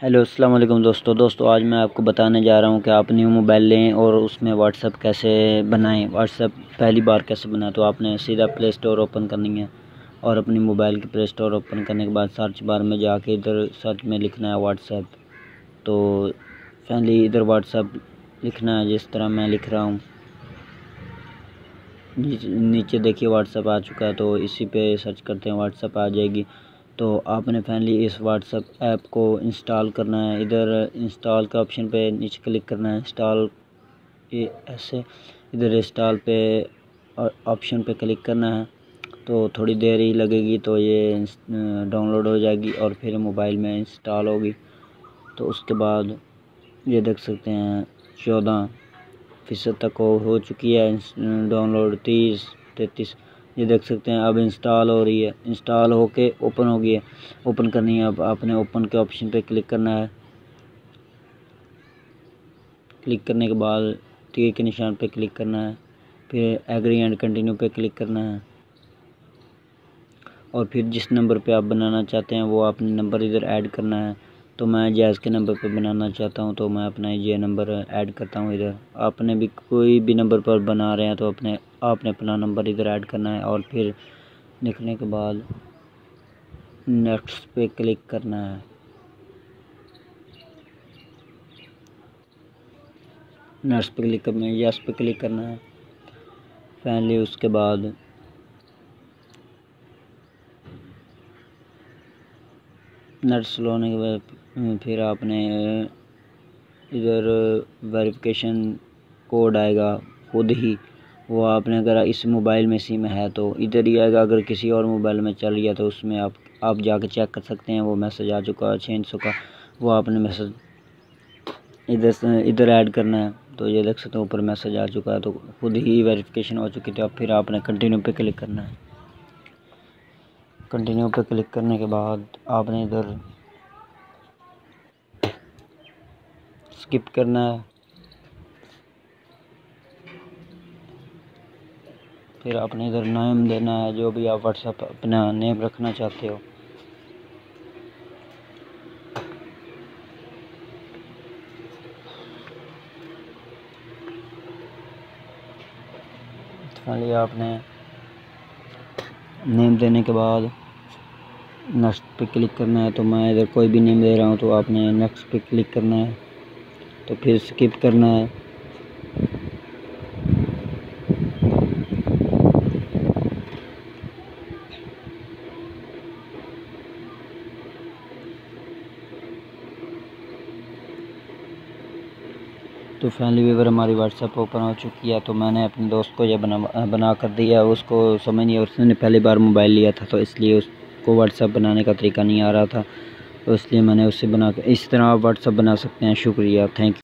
Hello अस्सलाम वालेकुम दोस्तों आज मैं आपको बताने जा रहा हूं कि आप न्यू मोबाइल लें और उसमें व्हाट्सएप कैसे बनाएं। व्हाट्सएप पहली बार कैसे बनाएं, तो आपने सीधा प्ले स्टोर ओपन करनी है और अपनी मोबाइल की प्ले स्टोर ओपन करने के बाद सर्च बार में जाके इधर सर्च में लिखना है व्हाट्सएप। तो फाइनली इधर व्हाट्सएप लिखना है जिस तरह मैं लिख रहा हूँ। नीचे देखिए व्हाट्सएप आ चुका है, तो इसी पे सर्च करते हैं व्हाट्सएप आ जाएगी। तो आपने फाइनली इस व्हाट्सएप ऐप को इंस्टॉल करना है। इधर इंस्टॉल का ऑप्शन पे नीचे क्लिक करना है, इंस्टॉल ऐसे इधर इंस्टॉल पे ऑप्शन पे क्लिक करना है। तो थोड़ी देर ही लगेगी, तो ये डाउनलोड हो जाएगी और फिर मोबाइल में इंस्टॉल होगी। तो उसके बाद ये देख सकते हैं 14% तक हो चुकी है डाउनलोड, 30-33 ये देख सकते हैं। अब इंस्टॉल हो रही है, इंस्टॉल होके ओपन हो गई है। ओपन करनी है, अब आपने ओपन के ऑप्शन पे क्लिक करना है। क्लिक करने के बाद तीर के निशान पे क्लिक करना है, फिर एग्री एंड कंटिन्यू पे क्लिक करना है और फिर जिस नंबर पे आप बनाना चाहते हैं वो आपने नंबर इधर ऐड करना है। तो मैं जैज़ के नंबर पे बनाना चाहता हूँ, तो मैं अपना ये नंबर ऐड करता हूँ इधर। आपने भी कोई भी नंबर पर बना रहे हैं तो आपने अपना नंबर इधर ऐड करना है और फिर लिखने के बाद नेक्स्ट पे क्लिक करना है। नेक्स्ट पे क्लिक करना है, यस पे क्लिक करना है। फाइनली उसके बाद नेट स्लो होने के बाद फिर आपने इधर वेरिफिकेशन कोड आएगा खुद ही। वो आपने अगर इस मोबाइल में सिम है तो इधर ही आएगा, अगर किसी और मोबाइल में चल गया तो उसमें आप जाके चेक कर सकते हैं। वो मैसेज आ चुका है 600 का, वो आपने मैसेज इधर ऐड करना है। तो ये देख सकते हैं ऊपर मैसेज आ चुका है, तो खुद ही वेरिफिकेशन हो चुकी थी। अब फिर आपने कंटिन्यू पे क्लिक करना है। कंटिन्यू पे क्लिक करने के बाद आपने इधर स्किप करना है, फिर आपने इधर नेम देना है जो भी आप व्हाट्सएप अपना नेम रखना चाहते हो। फाइनली आपने नेम देने के बाद नेक्स्ट पे क्लिक करना है। तो मैं इधर कोई भी नेम दे रहा हूँ, तो आपने नेक्स्ट पे क्लिक करना है, तो फिर स्किप करना है। तो फाइनली व्यूअर हमारी व्हाट्सएप ओपन हो चुकी है। तो मैंने अपने दोस्त को ये बना कर दिया। उसको समझ नहीं, उसने पहली बार मोबाइल लिया था तो इसलिए उसको व्हाट्सएप बनाने का तरीका नहीं आ रहा था, तो इसलिए मैंने उससे बना कर। इस तरह आप व्हाट्सएप बना सकते हैं। शुक्रिया, थैंक यू।